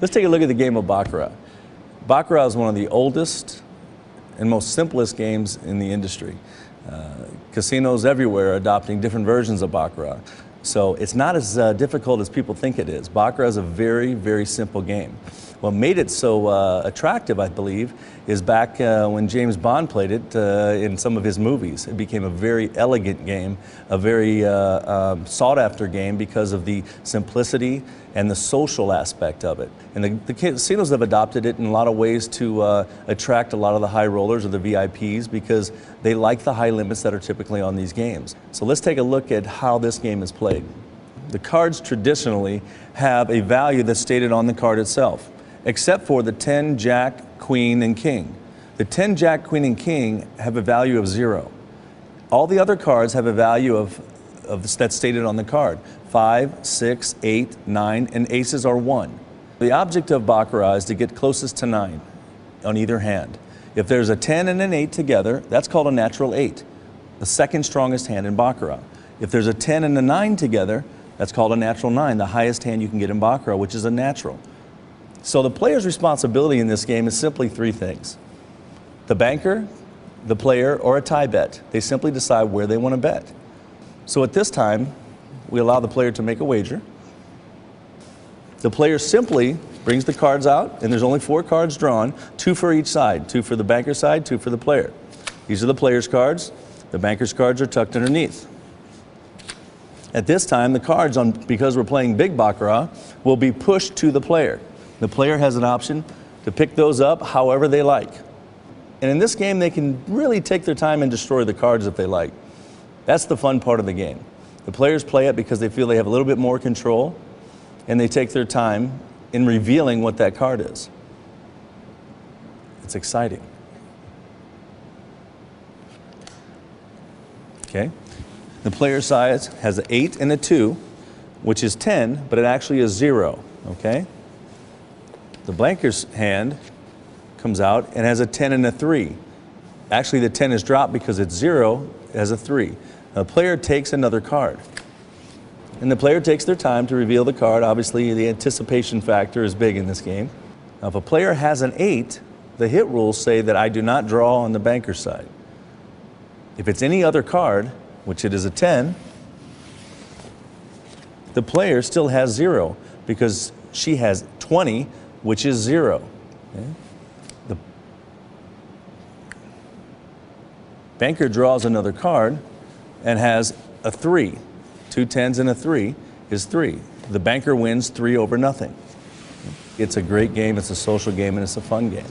Let's take a look at the game of Baccarat. Baccarat is one of the oldest and most simplest games in the industry. Casinos everywhere are adopting different versions of Baccarat. So it's not as difficult as people think it is. Baccarat is a very, very simple game. What made it so attractive, I believe, is back when James Bond played it in some of his movies. It became a very elegant game, a very sought-after game because of the simplicity and the social aspect of it. And the casinos have adopted it in a lot of ways to attract a lot of the high rollers or the VIPs because they like the high limits that are typically on these games. So let's take a look at how this game is played. The cards traditionally have a value that's stated on the card itself, except for the 10, Jack, Queen, and King. The 10, Jack, Queen, and King have a value of 0. All the other cards have a value that's stated on the card. 5, 6, 8, 9, and aces are 1. The object of Baccarat is to get closest to 9 on either hand. If there's a 10 and an 8 together, that's called a natural 8, the second strongest hand in Baccarat. If there's a 10 and a 9 together, that's called a natural 9, the highest hand you can get in Baccarat, which is a natural. So the player's responsibility in this game is simply 3 things. The banker, the player, or a tie bet. They simply decide where they want to bet. So at this time, we allow the player to make a wager. The player simply brings the cards out, and there's only 4 cards drawn, 2 for each side, 2 for the banker's side, 2 for the player. These are the player's cards. The banker's cards are tucked underneath. At this time, the cards, because we're playing big Baccarat, will be pushed to the player. The player has an option to pick those up however they like. And in this game, they can really take their time and destroy the cards if they like. That's the fun part of the game. The players play it because they feel they have a little bit more control, and they take their time in revealing what that card is. It's exciting. Okay. The player's side has an 8 and a 2, which is 10, but it actually is 0. Okay. The banker's hand comes out and has a 10 and a 3. Actually, the 10 is dropped because it's 0, it has a 3. Now, the player takes another card. And the player takes their time to reveal the card. Obviously, the anticipation factor is big in this game. Now, if a player has an 8, the hit rules say that I do not draw on the banker's side. If it's any other card, which it is a 10, the player still has 0 because she has 20, which is 0. Okay? The banker draws another card and has a 3. 2 10s and a 3 is 3. The banker wins 3 over nothing. It's a great game, it's a social game, and it's a fun game.